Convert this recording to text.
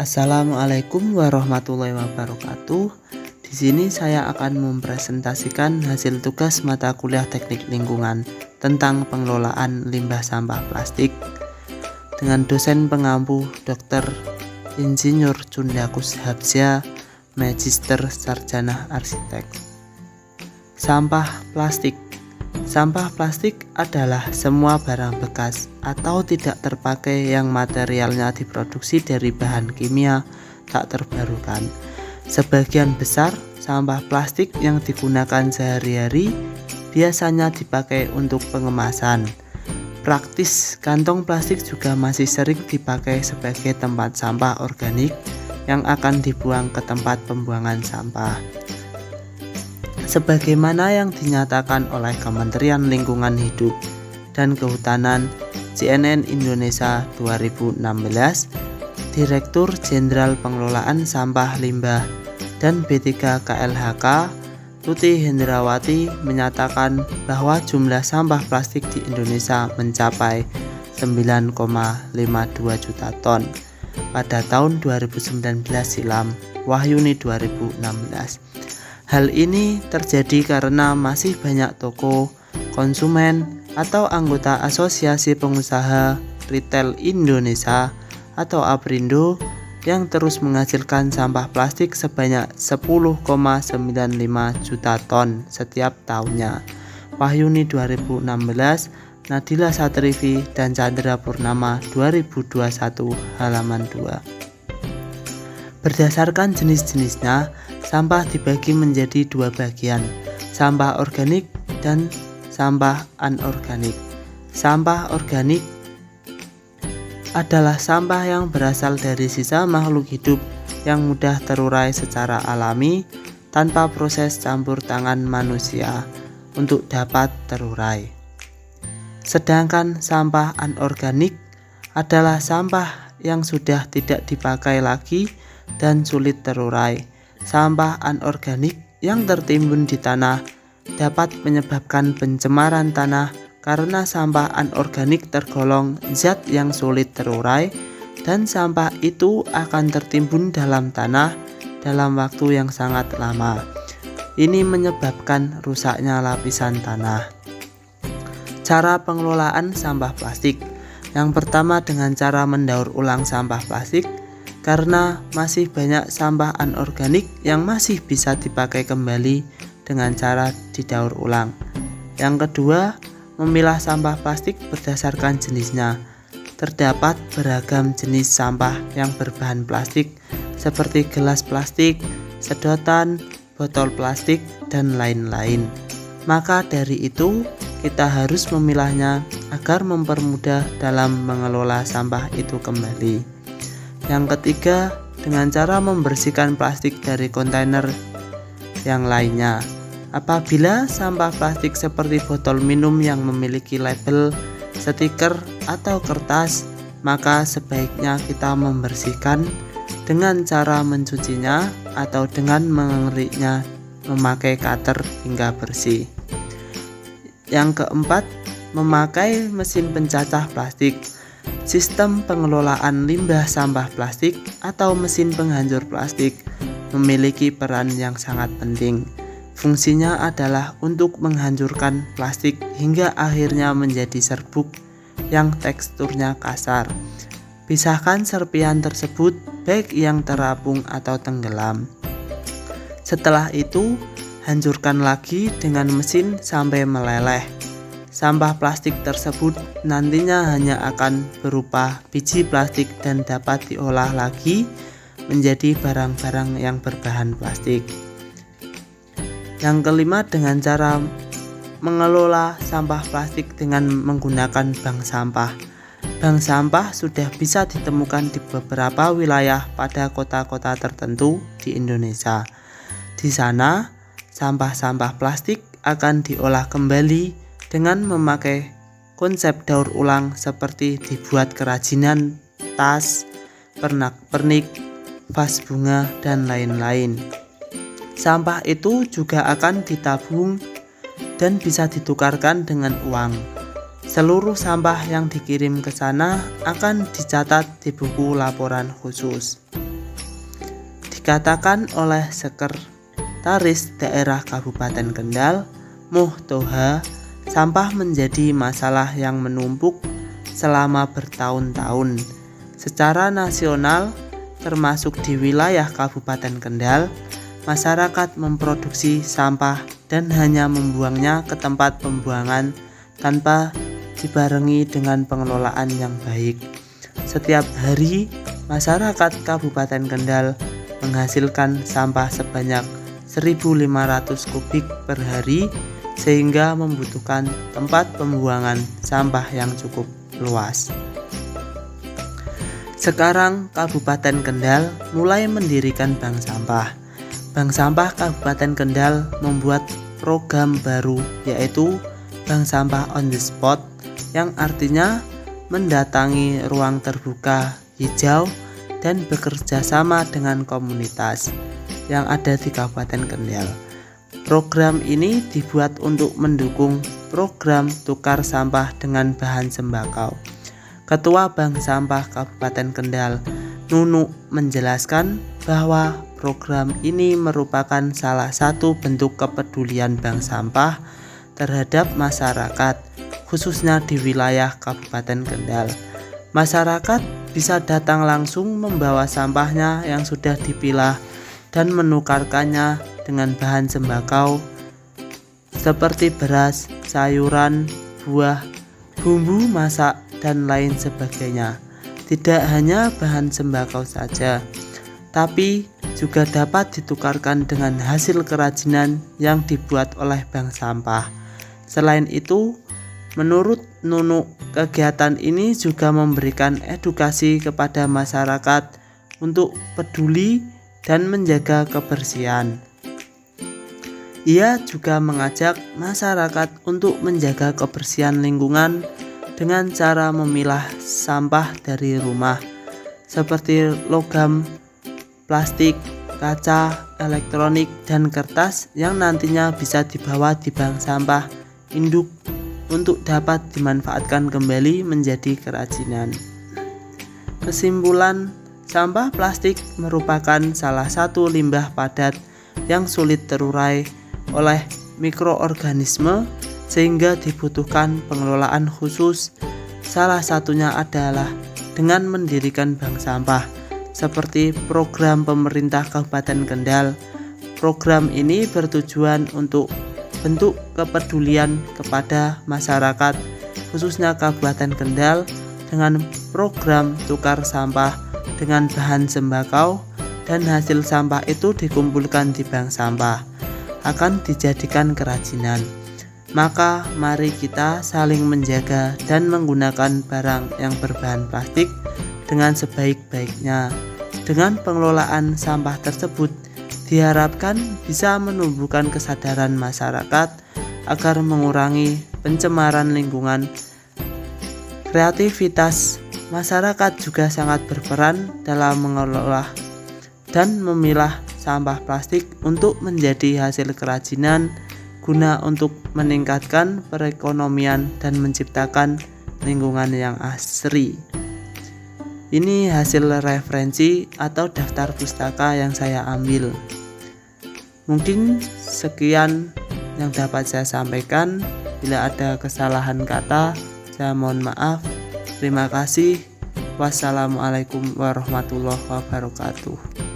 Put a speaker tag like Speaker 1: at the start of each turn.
Speaker 1: Assalamualaikum warahmatullahi wabarakatuh. Di sini saya akan mempresentasikan hasil tugas mata kuliah Teknik Lingkungan tentang pengelolaan limbah sampah plastik dengan dosen pengampu Dr. Insinyur Cundakus Habsya, Magister Sarjana Arsitek. Sampah plastik. Sampah plastik adalah semua barang bekas atau tidak terpakai yang materialnya diproduksi dari bahan kimia tak terbarukan. Sebagian besar sampah plastik yang digunakan sehari-hari biasanya dipakai untuk pengemasan. Praktis, kantong plastik juga masih sering dipakai sebagai tempat sampah organik yang akan dibuang ke tempat pembuangan sampah. Sebagaimana yang dinyatakan oleh Kementerian Lingkungan Hidup dan Kehutanan CNN Indonesia 2016, Direktur Jenderal Pengelolaan Sampah Limbah dan B3 KLHK Tuti Hendrawati menyatakan bahwa jumlah sampah plastik di Indonesia mencapai 9,52 juta ton pada tahun 2019 silam, Wahyuni 2016. Hal ini terjadi karena masih banyak toko, konsumen, atau anggota Asosiasi Pengusaha Retail Indonesia atau APRindo yang terus menghasilkan sampah plastik sebanyak 10,95 juta ton setiap tahunnya. Wahyuni 2016, Nadila Satrivi, dan Chandra Purnama 2021 halaman 2. Berdasarkan jenis-jenisnya, sampah dibagi menjadi dua bagian, sampah organik dan sampah anorganik. Sampah organik adalah sampah yang berasal dari sisa makhluk hidup yang mudah terurai secara alami tanpa proses campur tangan manusia untuk dapat terurai. Sedangkan sampah anorganik adalah sampah yang sudah tidak dipakai lagi dan sulit terurai. Sampah anorganik yang tertimbun di tanah dapat menyebabkan pencemaran tanah karena sampah anorganik tergolong zat yang sulit terurai dan sampah itu akan tertimbun dalam tanah dalam waktu yang sangat lama. Ini menyebabkan rusaknya lapisan tanah. Cara pengelolaan sampah plastik. Yang pertama dengan cara mendaur ulang sampah plastik, karena masih banyak sampah anorganik yang masih bisa dipakai kembali dengan cara didaur ulang. Yang kedua, memilah sampah plastik berdasarkan jenisnya. Terdapat beragam jenis sampah yang berbahan plastik seperti gelas plastik, sedotan, botol plastik, dan lain-lain. Maka dari itu, kita harus memilahnya agar mempermudah dalam mengelola sampah itu kembali. Yang ketiga, dengan cara membersihkan plastik dari kontainer yang lainnya. Apabila sampah plastik seperti botol minum yang memiliki label, stiker, atau kertas, maka sebaiknya kita membersihkan dengan cara mencucinya atau dengan mengeriknya memakai cutter hingga bersih. Yang keempat, memakai mesin pencacah plastik. Sistem pengelolaan limbah sampah plastik atau mesin penghancur plastik memiliki peran yang sangat penting. Fungsinya adalah untuk menghancurkan plastik hingga akhirnya menjadi serbuk yang teksturnya kasar. Pisahkan serpihan tersebut baik yang terapung atau tenggelam. Setelah itu, hancurkan lagi dengan mesin sampai meleleh. Sampah plastik tersebut nantinya hanya akan berupa biji plastik dan dapat diolah lagi menjadi barang-barang yang berbahan plastik. Yang kelima, dengan cara mengelola sampah plastik dengan menggunakan bank sampah. Bank sampah sudah bisa ditemukan di beberapa wilayah pada kota-kota tertentu di Indonesia. Di sana, sampah-sampah plastik akan diolah kembali dengan memakai konsep daur ulang seperti dibuat kerajinan, tas, pernak-pernik, vas bunga, dan lain-lain. Sampah itu juga akan ditabung dan bisa ditukarkan dengan uang. Seluruh sampah yang dikirim ke sana akan dicatat di buku laporan khusus. Dikatakan oleh Sekretaris Daerah Kabupaten Kendal, Muh Toha, sampah menjadi masalah yang menumpuk selama bertahun-tahun. Secara nasional, termasuk di wilayah Kabupaten Kendal, masyarakat memproduksi sampah dan hanya membuangnya ke tempat pembuangan tanpa dibarengi dengan pengelolaan yang baik. Setiap hari, masyarakat Kabupaten Kendal menghasilkan sampah sebanyak 1.500 kubik per hari, sehingga membutuhkan tempat pembuangan sampah yang cukup luas. Sekarang Kabupaten Kendal mulai mendirikan bank sampah. Bank sampah Kabupaten Kendal membuat program baru, yaitu bank sampah on the spot, yang artinya mendatangi ruang terbuka hijau dan bekerja sama dengan komunitas yang ada di Kabupaten Kendal. Program ini dibuat untuk mendukung program tukar sampah dengan bahan sembako. Ketua Bank Sampah Kabupaten Kendal, Nunu, menjelaskan bahwa program ini merupakan salah satu bentuk kepedulian bank sampah terhadap masyarakat, khususnya di wilayah Kabupaten Kendal. Masyarakat bisa datang langsung membawa sampahnya yang sudah dipilah dan menukarkannya dengan bahan sembako seperti beras, sayuran, buah, bumbu masak, dan lain sebagainya. Tidak hanya bahan sembako saja, tapi juga dapat ditukarkan dengan hasil kerajinan yang dibuat oleh bank sampah. Selain itu, menurut Nunu, kegiatan ini juga memberikan edukasi kepada masyarakat untuk peduli dan menjaga kebersihan. Ia juga mengajak masyarakat untuk menjaga kebersihan lingkungan dengan cara memilah sampah dari rumah, seperti logam, plastik, kaca, elektronik, dan kertas yang nantinya bisa dibawa di bank sampah induk untuk dapat dimanfaatkan kembali menjadi kerajinan. Kesimpulan, sampah plastik merupakan salah satu limbah padat yang sulit terurai oleh mikroorganisme, sehingga dibutuhkan pengelolaan khusus. Salah satunya adalah dengan mendirikan bank sampah seperti program pemerintah Kabupaten Kendal. Program ini bertujuan untuk bentuk kepedulian kepada masyarakat, khususnya Kabupaten Kendal, dengan program tukar sampah dengan bahan sembako, dan hasil sampah itu dikumpulkan di bank sampah akan dijadikan kerajinan. Maka mari kita saling menjaga dan menggunakan barang yang berbahan plastik dengan sebaik-baiknya. Dengan pengelolaan sampah tersebut diharapkan bisa menumbuhkan kesadaran masyarakat agar mengurangi pencemaran lingkungan. Kreativitas masyarakat juga sangat berperan dalam mengelola dan memilah sampah plastik untuk menjadi hasil kerajinan guna untuk meningkatkan perekonomian dan menciptakan lingkungan yang asri. Ini hasil referensi atau daftar pustaka yang saya ambil. Mungkin sekian yang dapat saya sampaikan. Bila ada kesalahan kata, saya mohon maaf. Terima kasih. Wassalamualaikum warahmatullahi wabarakatuh.